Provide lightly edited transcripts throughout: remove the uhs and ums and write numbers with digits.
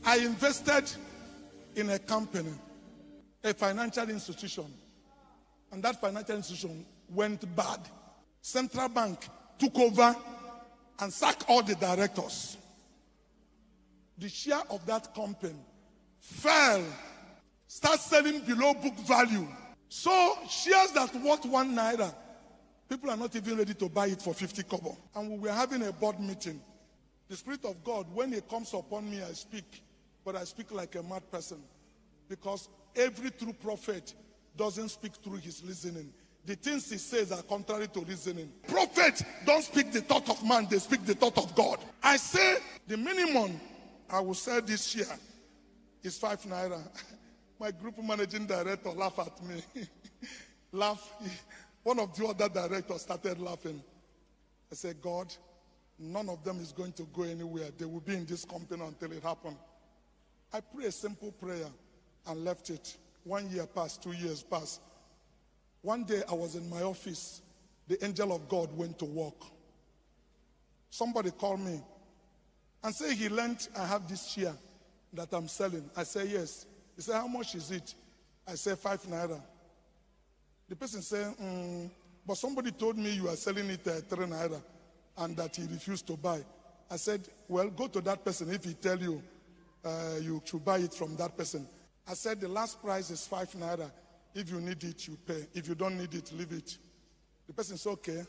I invested in a company, a financial institution, and that financial institution went bad. Central Bank took over and sacked all the directors. The share of that company fell, start selling below book value. So shares that worth 1 naira, people are not even ready to buy it for 50 kobo. And we were having a board meeting. The Spirit of God, when it comes upon me, I speak, but I speak like a mad person, because every true prophet doesn't speak through his listening. The things he says are contrary to reasoning. Prophets don't speak the thought of man, they speak the thought of God. I say the minimum I will sell this year is 5 naira. My group managing director laughed at me. Laugh. One of the other directors started laughing. I said, God, none of them is going to go anywhere. They will be in this company until it happens. I prayed a simple prayer and left it. 1 year passed, 2 years passed. One day I was in my office. The angel of God went to work. Somebody called me and said he learned I have this share that I'm selling. I said, yes. He said, how much is it? I said, 5 naira. The person said, but somebody told me you are selling it at 3 naira and that he refused to buy. I said, well, go to that person. If he tell you, you should buy it from that person. I said, the last price is 5 naira. If you need it, you pay. If you don't need it, leave it. The person said, okay.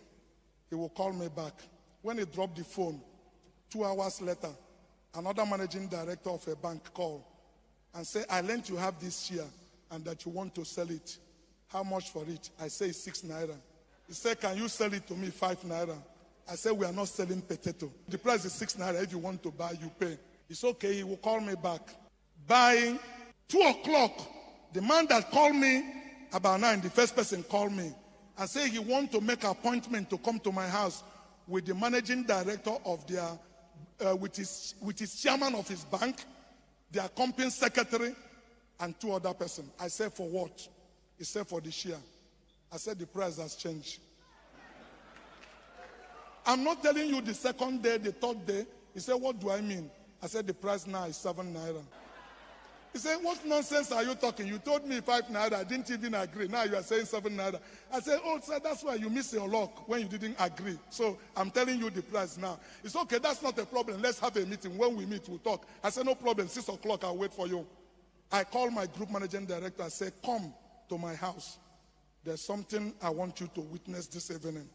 He will call me back. When he dropped the phone, 2 hours later, another managing director of a bank called and said, I learned you have this share and that you want to sell it. How much for it? I say 6 naira. He said, can you sell it to me 5 naira? I said, we are not selling potato. The price is 6 naira. If you want to buy, you pay. It's okay. He will call me back. By 2 o'clock, the man that called me about 9, the first person called me and said he want to make an appointment to come to my house with the managing director of their, with his chairman of his bank, their company secretary, and 2 other persons. I said, for what? He said, for the share. I said, the price has changed. I'm not telling you the second day, the third day. He said, what do I mean? I said, the price now is 7 naira. He said, what nonsense are you talking? You told me 5 naira. I didn't even agree. Now you are saying 7 naira. I said, oh, sir, that's why you missed your luck when you didn't agree. So I'm telling you the price now. It's okay. That's not a problem. Let's have a meeting. When we meet, we'll talk. I said, no problem. 6 o'clock, I'll wait for you. I called my group managing director. I said, come to my house. There's something I want you to witness this evening.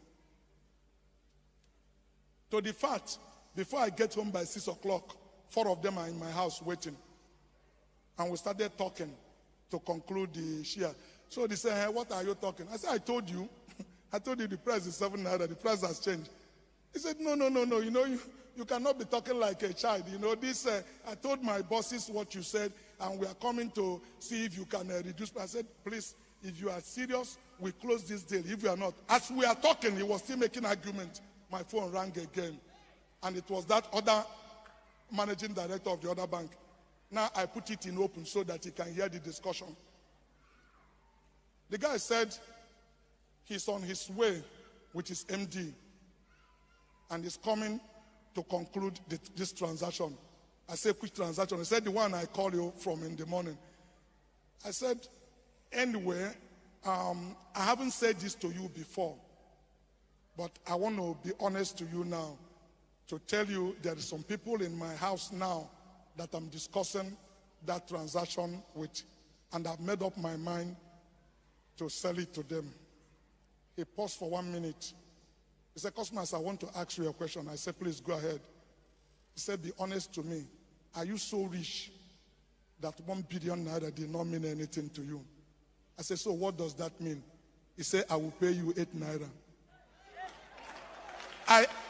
To the fact, before I get home by 6 o'clock, 4 of them are in my house waiting. And we started talking to conclude the share. So they said, hey, what are you talking? I said, I told you. I told you the price is 7 naira. The price has changed. He said, no. You know, you cannot be talking like a child. You know, this, I told my bosses what you said, and we are coming to see if you can reduce. I said, please, if you are serious, we close this deal. If you are not. As we are talking, he was still making argument. My phone rang again. And it was that other managing director of the other bank. Now I put it in open so that he can hear the discussion. The guy said he's on his way with his MD and is coming to conclude this transaction. I said, which transaction? He said, the one I called you from in the morning. I said, anyway, I haven't said this to you before, but I want to be honest to you now to tell you there are some people in my house now that I'm discussing that transaction with, and I've made up my mind to sell it to them. He paused for 1 minute. He said, Cosmas, I want to ask you a question. I said, please go ahead. He said, be honest to me. Are you so rich that 1 billion naira did not mean anything to you? I said, so what does that mean? He said, I will pay you 8 naira.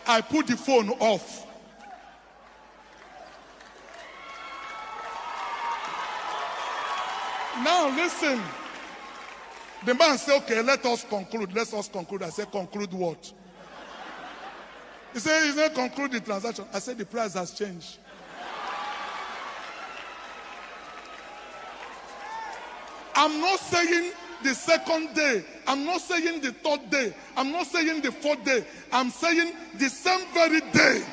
I put the phone off. Now listen. The man said, okay, let us conclude. Let us conclude. I said, conclude what? He said, he's not conclude the transaction. I said, the price has changed. I'm not saying the second day. I'm not saying the third day. I'm not saying the fourth day. I'm saying the same very day.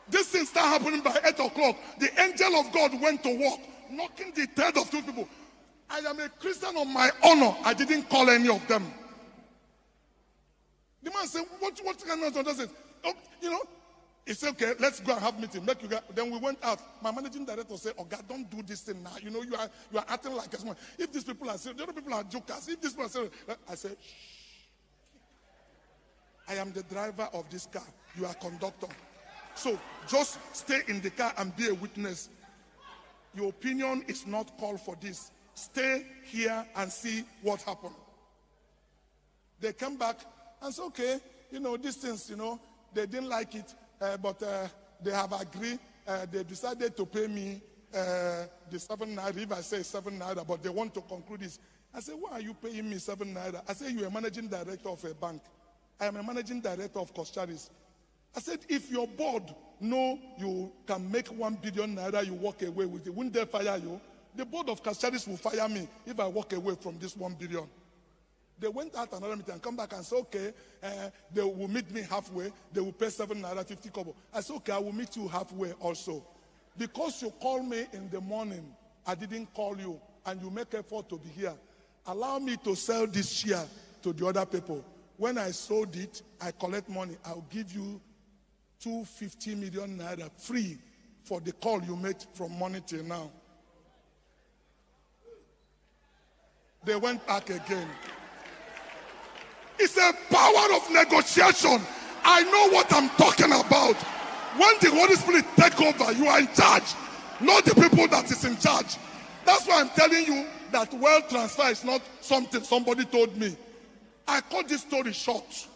This thing started happening by 8 o'clock. The angel of God went to work, knocking the head of two people. I am a Christian on my honor. I didn't call any of them. The man said, what kind of does it? Oh, you know, he said, okay, let's go and have meeting. Make you guys. Then we went out. My managing director said, oh God, don't do this thing now. You know, you are acting like a small. If these people are serious, the other people are jokers. If these people are serious, I said, shh. I am the driver of this car. You are conductor. So just stay in the car and be a witness. Your opinion is not called for this. Stay here and see what happened. They come back and say, okay, you know, these things, you know, they didn't like it, but they have agreed. They decided to pay me the 7 naira, if I say 7 naira, but they want to conclude this. I said, why are you paying me 7 naira? I said, you're a managing director of a bank. I am a managing director of Costaris. I said, if your board know you can make 1 billion naira, you walk away with it, wouldn't they fire you? The board of Costaris will fire me if I walk away from this 1 billion. They went out another meeting and come back and say, okay, they will meet me halfway. They will pay 7 naira 50 kobo. I said, okay, I will meet you halfway also. Because you call me in the morning, I didn't call you, and you make effort to be here. Allow me to sell this share to the other people. When I sold it, I collect money. I'll give you 250 million naira free for the call you made from morning till now. They went back again. It's a power of negotiation. I know what I'm talking about. When the Holy Spirit take over, you are in charge, not the people that is in charge. That's why I'm telling you that wealth transfer is not something somebody told me. I cut this story short.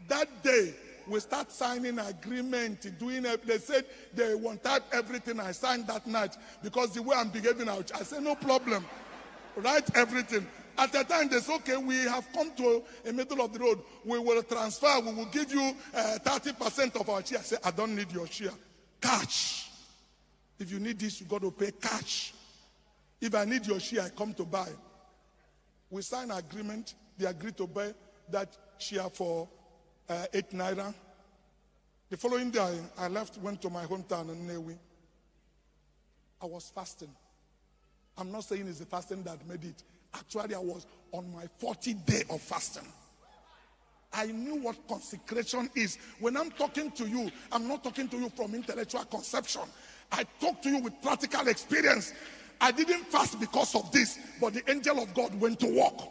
That day, we start signing agreement, doing it. They said they want type everything. I signed that night because the way I'm behaving out. I said, no problem. Write everything. At the time, they said, okay, we have come to a middle of the road. We will transfer. We will give you 30% of our share. I said, I don't need your share. Cash. If you need this, you got to pay cash. If I need your share, I come to buy. We sign an agreement. They agreed to buy that share for 8 naira. The following day, I left, went to my hometown in Newi. I was fasting. I'm not saying it's the fasting that made it. Actually, I was on my 40th day of fasting. I knew what consecration is. When I'm talking to you, I'm not talking to you from intellectual conception. I talk to you with practical experience. I didn't fast because of this, but the angel of God went to work.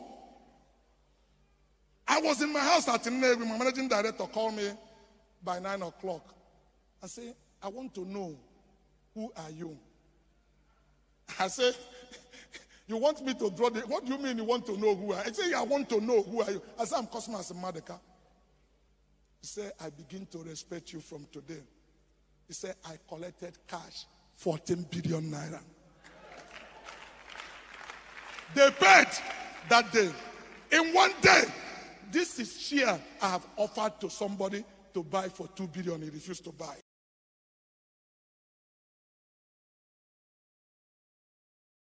I was in my house at Nnewi. My managing director called me by 9 o'clock. I said, I want to know, who are you? I said, you want me to draw the, what do you mean you want to know who I am? I said, I want to know who are you. I said, I'm Cosmas Maduka. He said, I begin to respect you from today. He said, I collected cash, 14 billion naira. They paid that day. In one day, this is share I have offered to somebody to buy for 2 billion. He refused to buy.